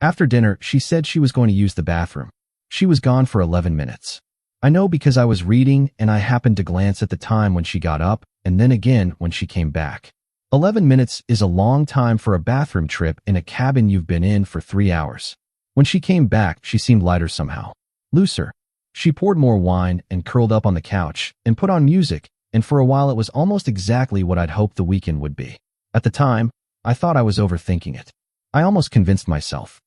After dinner, she said she was going to use the bathroom. She was gone for 11 minutes. I know because I was reading and I happened to glance at the time when she got up and then again when she came back. 11 minutes is a long time for a bathroom trip in a cabin you've been in for 3 hours. When she came back, she seemed lighter somehow. Looser. She poured more wine and curled up on the couch and put on music, and for a while it was almost exactly what I'd hoped the weekend would be. At the time, I thought I was overthinking it. I almost convinced myself.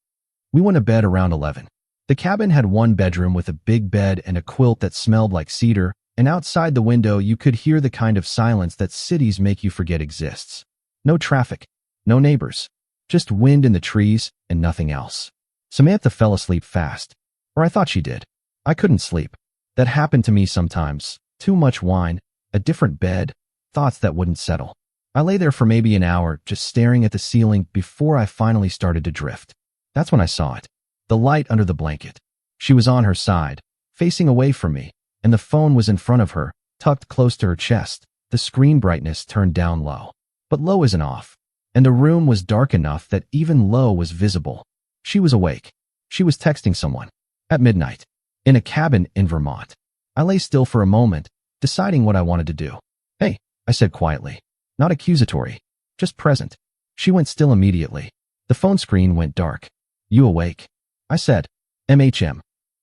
We went to bed around 11. The cabin had one bedroom with a big bed and a quilt that smelled like cedar, and outside the window you could hear the kind of silence that cities make you forget exists. No traffic, no neighbors, just wind in the trees and nothing else. Samantha fell asleep fast. Or I thought she did. I couldn't sleep. That happened to me sometimes. Too much wine, a different bed, thoughts that wouldn't settle. I lay there for maybe an hour, just staring at the ceiling before I finally started to drift. That's when I saw it. The light under the blanket. She was on her side, facing away from me, and the phone was in front of her, tucked close to her chest, the screen brightness turned down low. But low isn't off, and the room was dark enough that even low was visible. She was awake. She was texting someone. At midnight. In a cabin in Vermont. I lay still for a moment, deciding what I wanted to do. "Hey," I said quietly. Not accusatory, just present. She went still immediately. The phone screen went dark. "You awake?" I said. "MHM.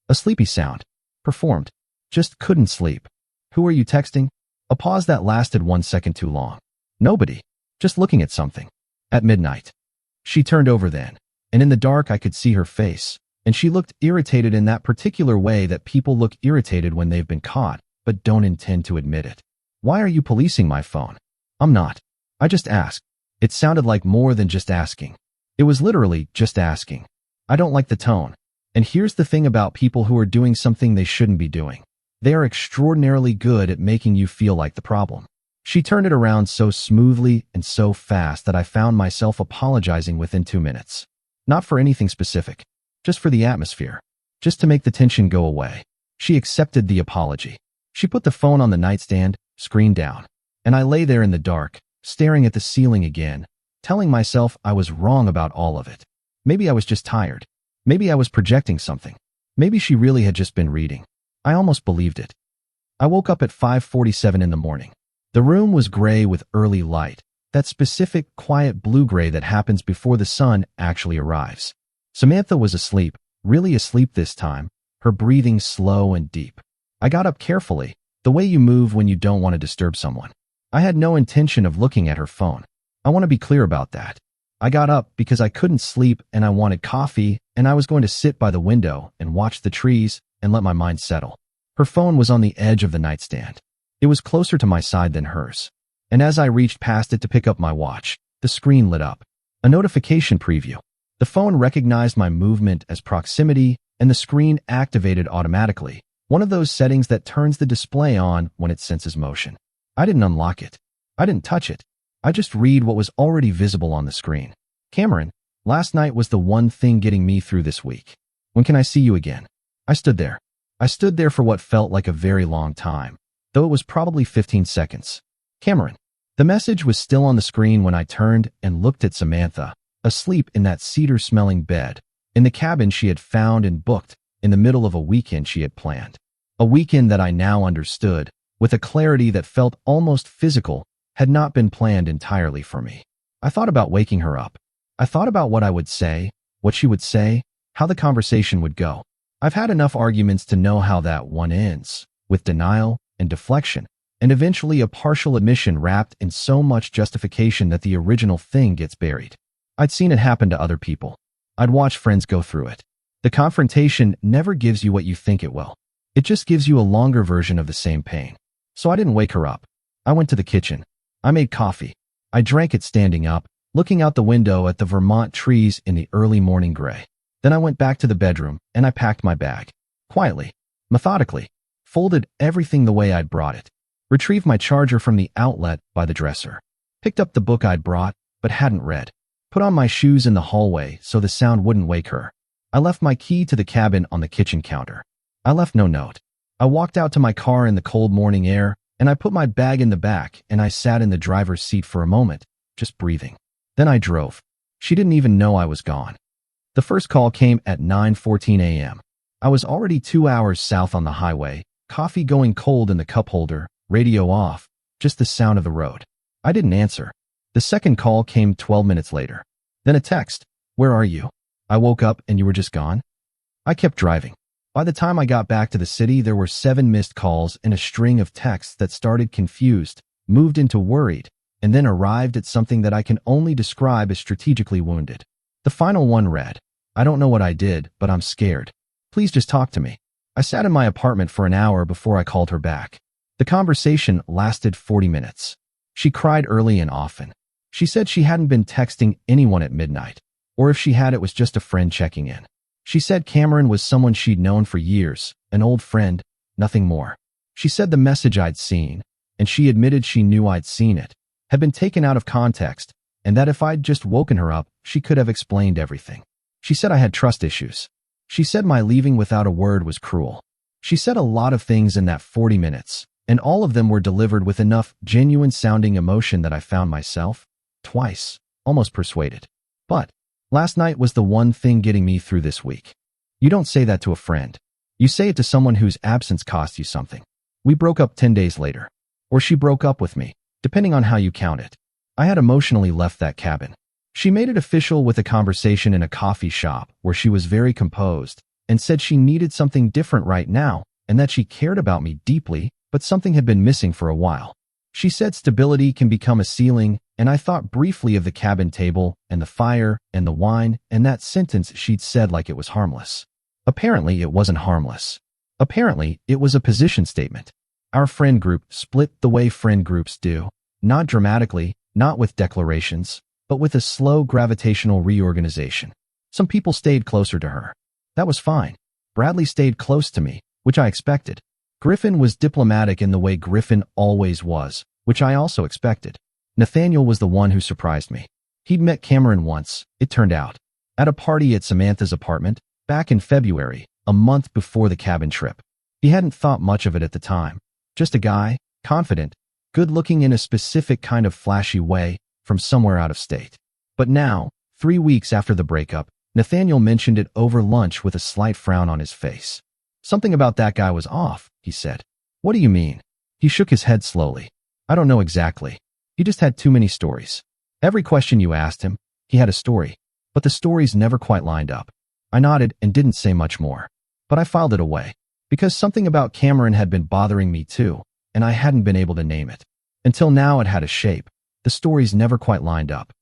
A sleepy sound. Performed. Just couldn't sleep." "Who are you texting?" A pause that lasted 1 second too long. "Nobody. Just looking at something." "At midnight." She turned over then, and in the dark I could see her face, and she looked irritated in that particular way that people look irritated when they've been caught, but don't intend to admit it. "Why are you policing my phone?" "I'm not. I just asked." It sounded like more than just asking. It was literally just asking. I don't like the tone. And here's the thing about people who are doing something they shouldn't be doing. They are extraordinarily good at making you feel like the problem. She turned it around so smoothly and so fast that I found myself apologizing within 2 minutes. Not for anything specific. Just for the atmosphere. Just to make the tension go away. She accepted the apology. She put the phone on the nightstand, screen down. And I lay there in the dark, staring at the ceiling again, telling myself I was wrong about all of it. Maybe I was just tired. Maybe I was projecting something. Maybe she really had just been reading. I almost believed it. I woke up at 5:47 in the morning. The room was gray with early light, that specific quiet blue-gray that happens before the sun actually arrives. Samantha was asleep, really asleep this time, her breathing slow and deep. I got up carefully, the way you move when you don't want to disturb someone. I had no intention of looking at her phone. I want to be clear about that. I got up because I couldn't sleep and I wanted coffee, and I was going to sit by the window and watch the trees and let my mind settle. Her phone was on the edge of the nightstand. It was closer to my side than hers. And as I reached past it to pick up my watch, the screen lit up. A notification preview. The phone recognized my movement as proximity, and the screen activated automatically. One of those settings that turns the display on when it senses motion. I didn't unlock it. I didn't touch it. I just read what was already visible on the screen. "Cameron, last night was the one thing getting me through this week. When can I see you again?" I stood there. I stood there for what felt like a very long time, though it was probably 15 seconds. "Cameron." The message was still on the screen when I turned and looked at Samantha, asleep in that cedar-smelling bed, in the cabin she had found and booked, in the middle of a weekend she had planned. A weekend that I now understood, with a clarity that felt almost physical, had not been planned entirely for me. I thought about waking her up. I thought about what I would say, what she would say, how the conversation would go. I've had enough arguments to know how that one ends, with denial and deflection, and eventually a partial admission wrapped in so much justification that the original thing gets buried. I'd seen it happen to other people. I'd watched friends go through it. The confrontation never gives you what you think it will. It just gives you a longer version of the same pain. So I didn't wake her up. I went to the kitchen. I made coffee. I drank it standing up, looking out the window at the Vermont trees in the early morning gray. Then I went back to the bedroom and I packed my bag. Quietly, methodically, folded everything the way I'd brought it. Retrieved my charger from the outlet by the dresser. Picked up the book I'd brought but hadn't read. Put on my shoes in the hallway so the sound wouldn't wake her. I left my key to the cabin on the kitchen counter. I left no note. I walked out to my car in the cold morning air, and I put my bag in the back and I sat in the driver's seat for a moment, just breathing. Then I drove. She didn't even know I was gone. The first call came at 9:14 a.m. I was already 2 hours south on the highway, coffee going cold in the cup holder, radio off, just the sound of the road. I didn't answer. The second call came 12 minutes later. Then a text. Where are you? I woke up and you were just gone. I kept driving. By the time I got back to the city, there were 7 missed calls and a string of texts that started confused, moved into worried, and then arrived at something that I can only describe as strategically wounded. The final one read, I don't know what I did, but I'm scared. Please just talk to me. I sat in my apartment for an hour before I called her back. The conversation lasted 40 minutes. She cried early and often. She said she hadn't been texting anyone at midnight, or if she had, it was just a friend checking in. She said Cameron was someone she'd known for years, an old friend, nothing more. She said the message I'd seen, and she admitted she knew I'd seen it, had been taken out of context, and that if I'd just woken her up, she could have explained everything. She said I had trust issues. She said my leaving without a word was cruel. She said a lot of things in that 40 minutes, and all of them were delivered with enough genuine-sounding emotion that I found myself, twice, almost persuaded. But last night was the one thing getting me through this week. You don't say that to a friend. You say it to someone whose absence cost you something. We broke up 10 days later. Or she broke up with me, depending on how you count it. I had emotionally left that cabin. She made it official with a conversation in a coffee shop where she was very composed and said she needed something different right now and that she cared about me deeply, but something had been missing for a while. She said stability can become a ceiling, and I thought briefly of the cabin table and the fire and the wine and that sentence she'd said like it was harmless. Apparently, it wasn't harmless. Apparently, it was a position statement. Our friend group split the way friend groups do, not dramatically, not with declarations, but with a slow gravitational reorganization. Some people stayed closer to her. That was fine. Bradley stayed close to me, which I expected. Griffin was diplomatic in the way Griffin always was, which I also expected. Nathaniel was the one who surprised me. He'd met Cameron once, it turned out, at a party at Samantha's apartment, back in February, a month before the cabin trip. He hadn't thought much of it at the time. Just a guy, confident, good-looking in a specific kind of flashy way, from somewhere out of state. But now, 3 weeks after the breakup, Nathaniel mentioned it over lunch with a slight frown on his face. Something about that guy was off, he said. What do you mean? He shook his head slowly. I don't know exactly. He just had too many stories. Every question you asked him, he had a story, but the stories never quite lined up. I nodded and didn't say much more, but I filed it away, because something about Cameron had been bothering me too, and I hadn't been able to name it. Until now it had a shape. The stories never quite lined up.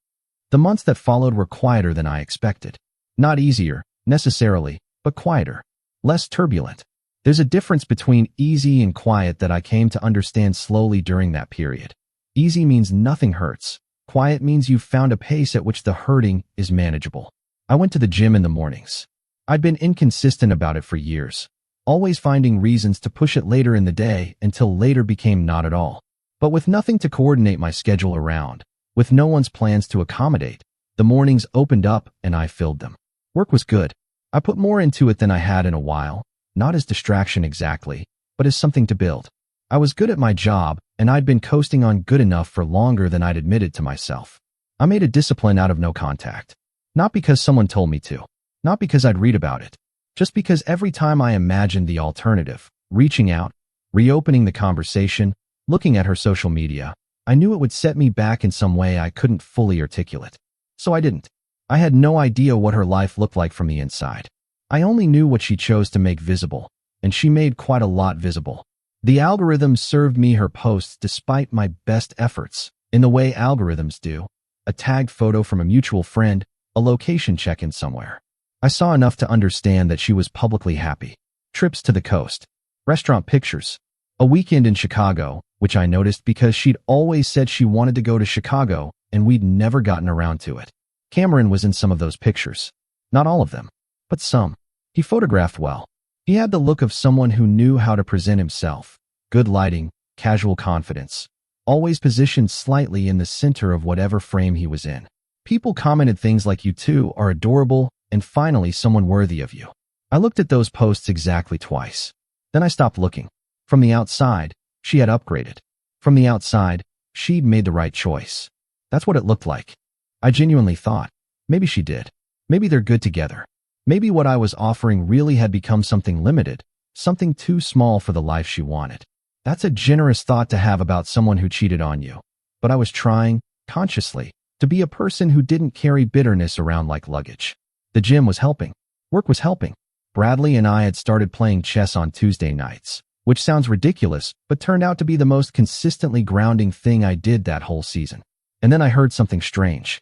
The months that followed were quieter than I expected. Not easier, necessarily, but quieter. Less turbulent. There's a difference between easy and quiet that I came to understand slowly during that period. Easy means nothing hurts. Quiet means you've found a pace at which the hurting is manageable. I went to the gym in the mornings. I'd been inconsistent about it for years, always finding reasons to push it later in the day until later became not at all. But with nothing to coordinate my schedule around, with no one's plans to accommodate, the mornings opened up and I filled them. Work was good. I put more into it than I had in a while, not as distraction exactly, but as something to build. I was good at my job, and I'd been coasting on good enough for longer than I'd admitted to myself. I made a discipline out of no contact. Not because someone told me to. Not because I'd read about it. Just because every time I imagined the alternative, reaching out, reopening the conversation, looking at her social media, I knew it would set me back in some way I couldn't fully articulate. So I didn't. I had no idea what her life looked like from the inside. I only knew what she chose to make visible, and she made quite a lot visible. The algorithm served me her posts despite my best efforts, in the way algorithms do. A tagged photo from a mutual friend, a location check-in somewhere. I saw enough to understand that she was publicly happy. Trips to the coast. Restaurant pictures. A weekend in Chicago, which I noticed because she'd always said she wanted to go to Chicago, and we'd never gotten around to it. Cameron was in some of those pictures. Not all of them, but some. He photographed well. He had the look of someone who knew how to present himself. Good lighting, casual confidence. Always positioned slightly in the center of whatever frame he was in. People commented things like, "You two are adorable," and finally someone worthy of you. I looked at those posts exactly twice. Then I stopped looking. From the outside, she had upgraded. From the outside, she'd made the right choice. That's what it looked like. I genuinely thought, maybe she did. Maybe they're good together. Maybe what I was offering really had become something limited, something too small for the life she wanted. That's a generous thought to have about someone who cheated on you. But I was trying, consciously, to be a person who didn't carry bitterness around like luggage. The gym was helping. Work was helping. Bradley and I had started playing chess on Tuesday nights, which sounds ridiculous, but turned out to be the most consistently grounding thing I did that whole season. And then I heard something strange.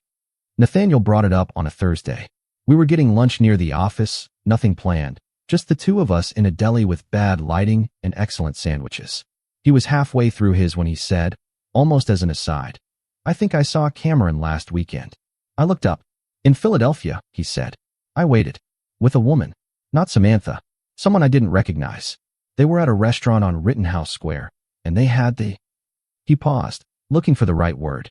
Nathaniel brought it up on a Thursday. We were getting lunch near the office, nothing planned, just the two of us in a deli with bad lighting and excellent sandwiches. He was halfway through his when he said, almost as an aside, "I think I saw Cameron last weekend." I looked up. "In Philadelphia," he said. I waited. With a woman. Not Samantha. Someone I didn't recognize. They were at a restaurant on Rittenhouse Square, and they had the... He paused, looking for the right word.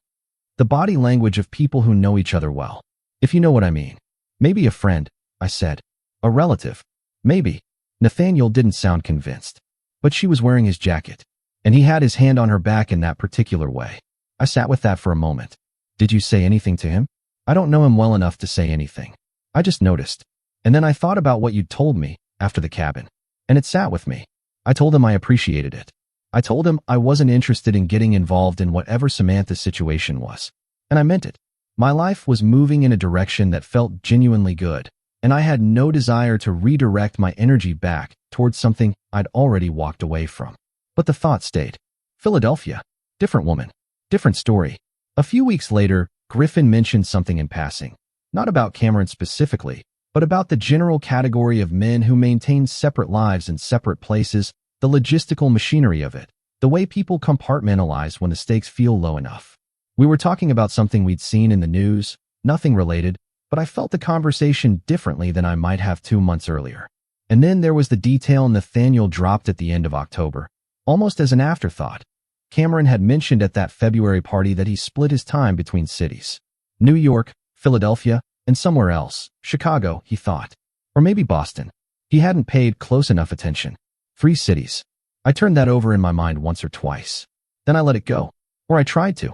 The body language of people who know each other well. If you know what I mean. Maybe a friend, I said. A relative. Maybe. Nathaniel didn't sound convinced. But she was wearing his jacket, and he had his hand on her back in that particular way. I sat with that for a moment. Did you say anything to him? I don't know him well enough to say anything. I just noticed. And then I thought about what you'd told me after the cabin, and it sat with me. I told him I appreciated it. I told him I wasn't interested in getting involved in whatever Samantha's situation was. And I meant it. My life was moving in a direction that felt genuinely good, and I had no desire to redirect my energy back towards something I'd already walked away from. But the thought stayed. Philadelphia. Different woman. Different story. A few weeks later, Griffin mentioned something in passing. Not about Cameron specifically, but about the general category of men who maintain separate lives in separate places, the logistical machinery of it, the way people compartmentalize when the stakes feel low enough. We were talking about something we'd seen in the news, nothing related, but I felt the conversation differently than I might have 2 months earlier. And then there was the detail Nathaniel dropped at the end of October, almost as an afterthought. Cameron had mentioned at that February party that he split his time between cities. New York, Philadelphia, and somewhere else, Chicago, he thought. Or maybe Boston. He hadn't paid close enough attention. 3 cities. I turned that over in my mind once or twice. Then I let it go. Or I tried to.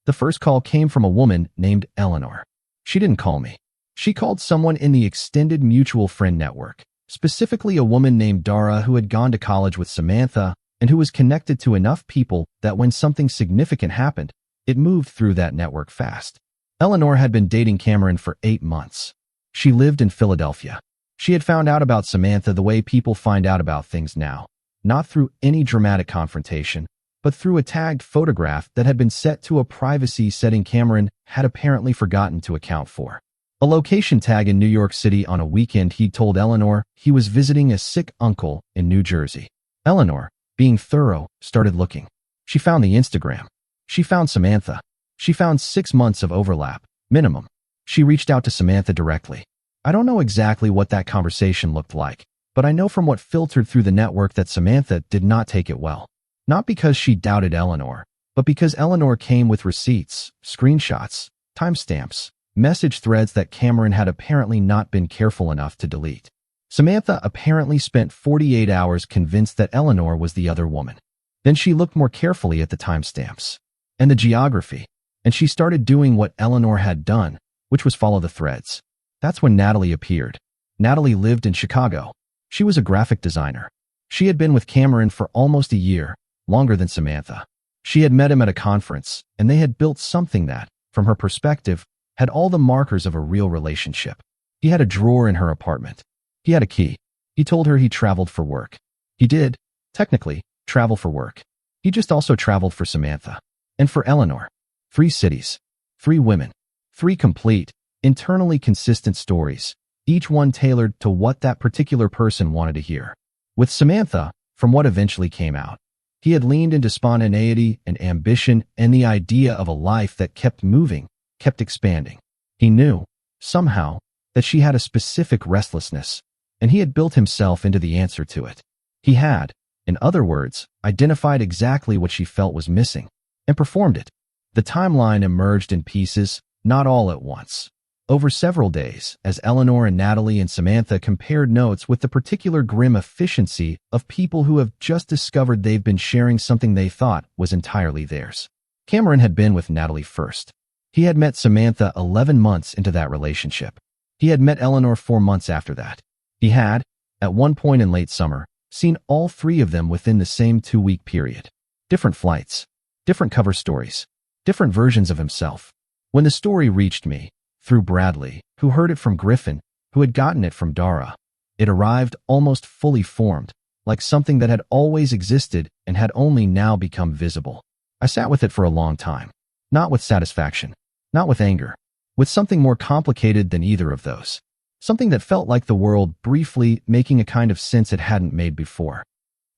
The first call came from a woman named Eleanor. She didn't call me. She called someone in the extended mutual friend network, specifically a woman named Dara who had gone to college with Samantha and who was connected to enough people that when something significant happened, it moved through that network fast. Eleanor had been dating Cameron for 8 months. She lived in Philadelphia. She had found out about Samantha the way people find out about things now, not through any dramatic confrontation, but through a tagged photograph that had been set to a privacy setting Cameron had apparently forgotten to account for. A location tag in New York City on a weekend he'd told Eleanor he was visiting a sick uncle in New Jersey. Eleanor, being thorough, started looking. She found the Instagram. She found Samantha. She found 6 months of overlap, minimum. She reached out to Samantha directly. I don't know exactly what that conversation looked like, but I know from what filtered through the network that Samantha did not take it well. Not because she doubted Eleanor, but because Eleanor came with receipts, screenshots, timestamps, message threads that Cameron had apparently not been careful enough to delete. Samantha apparently spent 48 hours convinced that Eleanor was the other woman. Then she looked more carefully at the timestamps and the geography, and she started doing what Eleanor had done, which was follow the threads. That's when Natalie appeared. Natalie lived in Chicago. She was a graphic designer. She had been with Cameron for almost a year, longer than Samantha. She had met him at a conference, and they had built something that, from her perspective, had all the markers of a real relationship. He had a drawer in her apartment. He had a key. He told her he traveled for work. He did, technically, travel for work. He just also traveled for Samantha. And for Eleanor. 3 cities. 3 women. 3 complete, internally consistent stories, each one tailored to what that particular person wanted to hear. With Samantha, from what eventually came out, he had leaned into spontaneity and ambition and the idea of a life that kept moving, kept expanding. He knew, somehow, that she had a specific restlessness, and he had built himself into the answer to it. He had, in other words, identified exactly what she felt was missing, and performed it. The timeline emerged in pieces, not all at once. Over several days, as Eleanor and Natalie and Samantha compared notes with the particular grim efficiency of people who have just discovered they've been sharing something they thought was entirely theirs. Cameron had been with Natalie first. He had met Samantha 11 months into that relationship. He had met Eleanor 4 months after that. He had, at one point in late summer, seen all 3 of them within the same 2-week period. Different flights, different cover stories, different versions of himself. When the story reached me, through Bradley, who heard it from Griffin, who had gotten it from Dara, it arrived almost fully formed, like something that had always existed and had only now become visible. I sat with it for a long time. Not with satisfaction, not with anger, with something more complicated than either of those. Something that felt like the world briefly making a kind of sense it hadn't made before.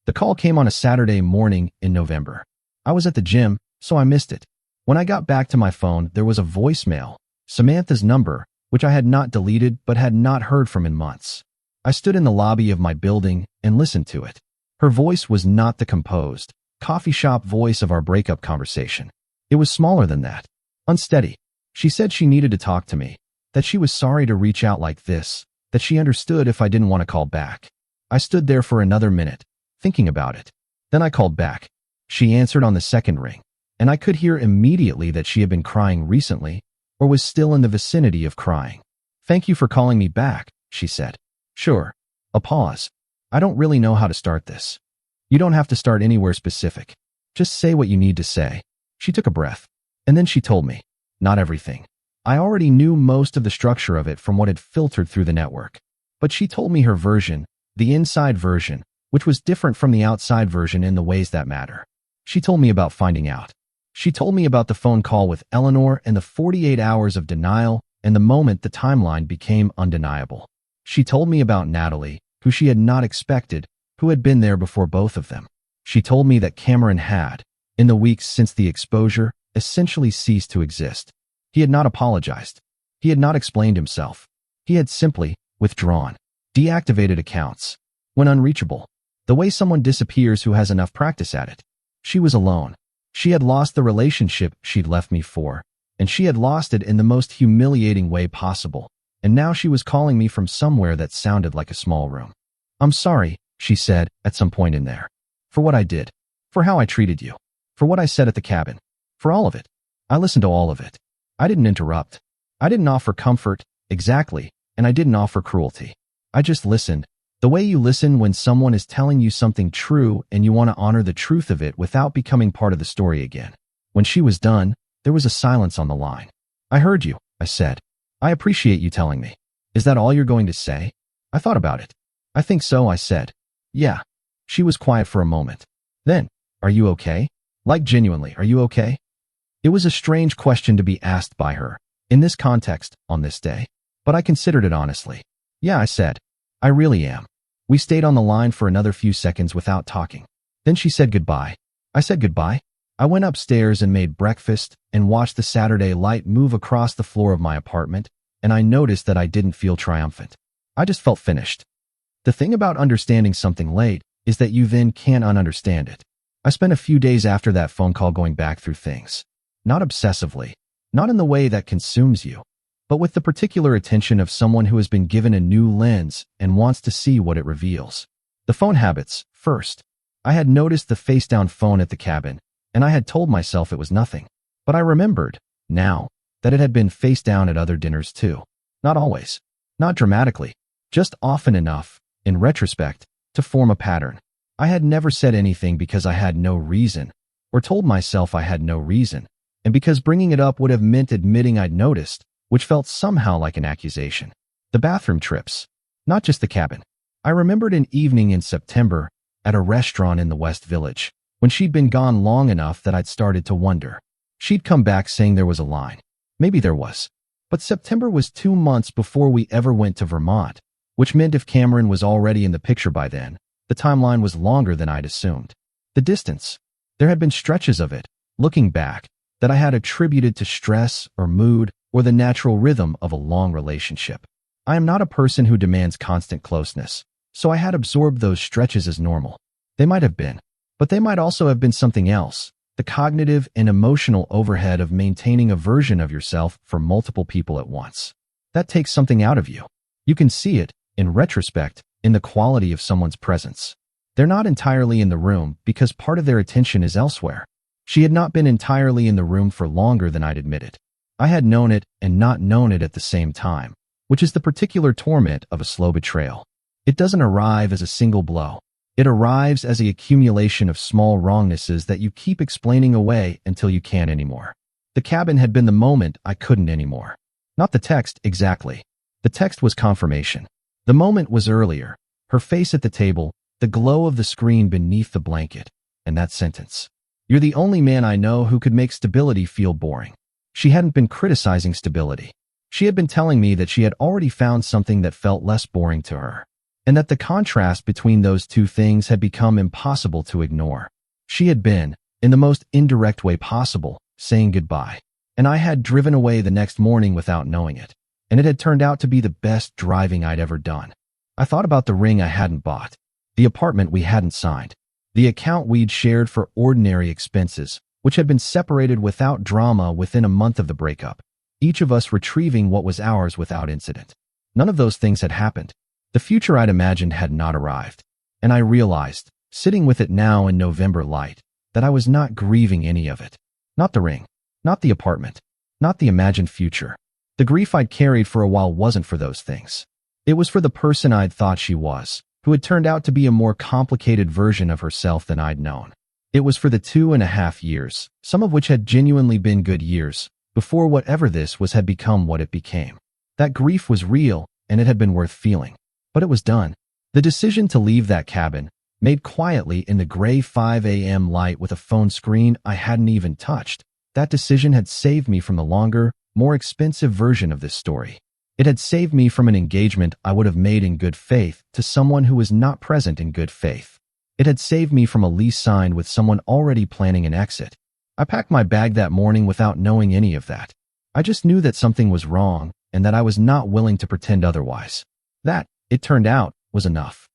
The call came on a Saturday morning in November. I was at the gym, so I missed it. When I got back to my phone, there was a voicemail, Samantha's number, which I had not deleted but had not heard from in months. I stood in the lobby of my building and listened to it. Her voice was not the composed, coffee shop voice of our breakup conversation. It was smaller than that, unsteady. She said she needed to talk to me, that she was sorry to reach out like this, that she understood if I didn't want to call back. I stood there for another minute, thinking about it. Then I called back. She answered on the second ring, and I could hear immediately that she had been crying recently, or was still in the vicinity of crying. "Thank you for calling me back," she said. "Sure." A pause. "I don't really know how to start this." "You don't have to start anywhere specific. Just say what you need to say." She took a breath, and then she told me. Not everything. I already knew most of the structure of it from what had filtered through the network. But she told me her version, the inside version, which was different from the outside version in the ways that matter. She told me about finding out. She told me about the phone call with Eleanor and the 48 hours of denial and the moment the timeline became undeniable. She told me about Natalie, who she had not expected, who had been there before both of them. She told me that Cameron had, in the weeks since the exposure, essentially ceased to exist. He had not apologized. He had not explained himself. He had simply withdrawn, deactivated accounts, when unreachable, the way someone disappears who has enough practice at it. She was alone. She had lost the relationship she'd left me for, and she had lost it in the most humiliating way possible, and now she was calling me from somewhere that sounded like a small room. "I'm sorry," she said at some point in there, "for what I did, for how I treated you, for what I said at the cabin, for all of it. I listened to all of it. I didn't interrupt. I didn't offer comfort, exactly, and I didn't offer cruelty. I just listened, the way you listen when someone is telling you something true and you want to honor the truth of it without becoming part of the story again." When she was done, there was a silence on the line. "I heard you," I said. "I appreciate you telling me. Is that all you're going to say?" I thought about it. "I think so," I said. "Yeah." She was quiet for a moment. Then, "Are you okay? Like genuinely, are you okay?" It was a strange question to be asked by her, in this context, on this day. But I considered it honestly. "Yeah," I said. "I really am." We stayed on the line for another few seconds without talking. Then she said goodbye. I said goodbye. I went upstairs and made breakfast and watched the Saturday light move across the floor of my apartment, and I noticed that I didn't feel triumphant. I just felt finished. The thing about understanding something late is that you then can't ununderstand it. I spent a few days after that phone call going back through things. Not obsessively, not in the way that consumes you, but with the particular attention of someone who has been given a new lens and wants to see what it reveals. The phone habits, first. I had noticed the face-down phone at the cabin, and I had told myself it was nothing. But I remembered, now, that it had been face-down at other dinners too. Not always. Not dramatically. Just often enough, in retrospect, to form a pattern. I had never said anything because I had no reason, or told myself I had no reason, and because bringing it up would have meant admitting I'd noticed, which felt somehow like an accusation. The bathroom trips. Not just the cabin. I remembered an evening in September at a restaurant in the West Village, when she'd been gone long enough that I'd started to wonder. She'd come back saying there was a line. Maybe there was. But September was 2 months before we ever went to Vermont, which meant if Cameron was already in the picture by then, the timeline was longer than I'd assumed. The distance. There had been stretches of it, looking back, that I had attributed to stress or mood or the natural rhythm of a long relationship. I am not a person who demands constant closeness, so I had absorbed those stretches as normal. They might have been, but they might also have been something else, the cognitive and emotional overhead of maintaining a version of yourself for multiple people at once. That takes something out of you. You can see it, in retrospect, in the quality of someone's presence. They're not entirely in the room because part of their attention is elsewhere. She had not been entirely in the room for longer than I'd admitted. I had known it and not known it at the same time, which is the particular torment of a slow betrayal. It doesn't arrive as a single blow. It arrives as an accumulation of small wrongnesses that you keep explaining away until you can't anymore. The cabin had been the moment I couldn't anymore. Not the text, exactly. The text was confirmation. The moment was earlier. Her face at the table, the glow of the screen beneath the blanket, and that sentence. You're the only man I know who could make stability feel boring. She hadn't been criticizing stability. She had been telling me that she had already found something that felt less boring to her, and that the contrast between those two things had become impossible to ignore. She had been, in the most indirect way possible, saying goodbye, and I had driven away the next morning without knowing it, and it had turned out to be the best driving I'd ever done. I thought about the ring I hadn't bought, the apartment we hadn't signed, the account we'd shared for ordinary expenses, which had been separated without drama within a month of the breakup, each of us retrieving what was ours without incident. None of those things had happened. The future I'd imagined had not arrived, and I realized, sitting with it now in November light, that I was not grieving any of it. Not the ring, not the apartment, not the imagined future. The grief I'd carried for a while wasn't for those things. It was for the person I'd thought she was, who had turned out to be a more complicated version of herself than I'd known. It was for the 2.5 years, some of which had genuinely been good years, before whatever this was had become what it became. That grief was real, and it had been worth feeling. But it was done. The decision to leave that cabin, made quietly in the gray 5 a.m. light with a phone screen I hadn't even touched, that decision had saved me from the longer, more expensive version of this story. It had saved me from an engagement I would have made in good faith to someone who was not present in good faith. It had saved me from a lease signed with someone already planning an exit. I packed my bag that morning without knowing any of that. I just knew that something was wrong and that I was not willing to pretend otherwise. That, it turned out, was enough.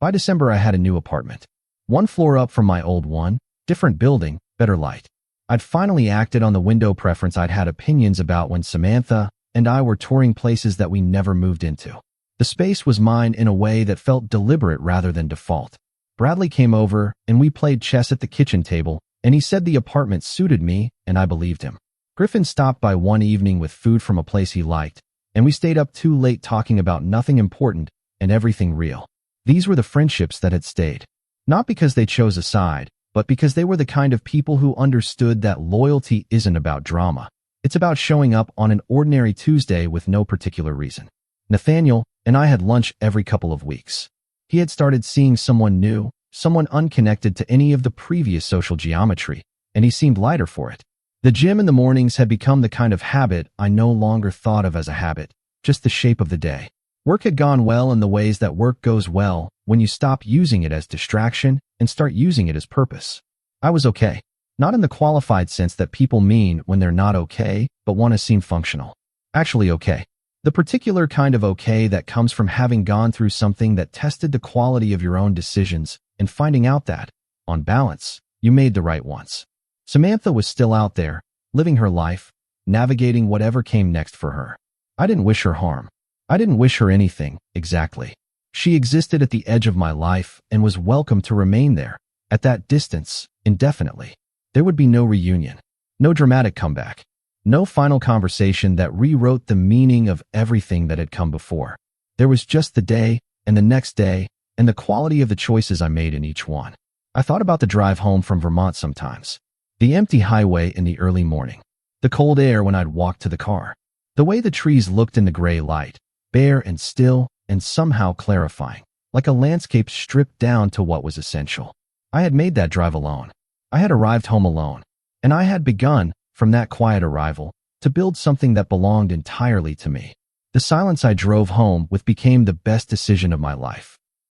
By December, I had a new apartment. 1 floor up from my old one, different building, better light. I'd finally acted on the window preference I'd had opinions about when Samantha and I were touring places that we never moved into. The space was mine in a way that felt deliberate rather than default. Bradley came over, and we played chess at the kitchen table, and he said the apartment suited me, and I believed him. Griffin stopped by one evening with food from a place he liked, and we stayed up too late talking about nothing important and everything real. These were the friendships that had stayed. Not because they chose a side, but because they were the kind of people who understood that loyalty isn't about drama. It's about showing up on an ordinary Tuesday with no particular reason. Nathaniel and I had lunch every couple of weeks. He had started seeing someone new, someone unconnected to any of the previous social geometry, and he seemed lighter for it. The gym in the mornings had become the kind of habit I no longer thought of as a habit, just the shape of the day. Work had gone well in the ways that work goes well when you stop using it as distraction and start using it as purpose. I was okay. Not in the qualified sense that people mean when they're not okay, but want to seem functional. Actually okay. The particular kind of okay that comes from having gone through something that tested the quality of your own decisions and finding out that, on balance, you made the right ones. Samantha was still out there, living her life, navigating whatever came next for her. I didn't wish her harm. I didn't wish her anything, exactly. She existed at the edge of my life and was welcome to remain there, at that distance, indefinitely. There would be no reunion, no dramatic comeback, no final conversation that rewrote the meaning of everything that had come before. There was just the day, and the next day, and the quality of the choices I made in each one. I thought about the drive home from Vermont sometimes. The empty highway in the early morning. The cold air when I'd walked to the car. The way the trees looked in the gray light, bare and still, and somehow clarifying, like a landscape stripped down to what was essential. I had made that drive alone. I had arrived home alone, and I had begun, from that quiet arrival, to build something that belonged entirely to me. The silence I drove home with became the best decision of my life.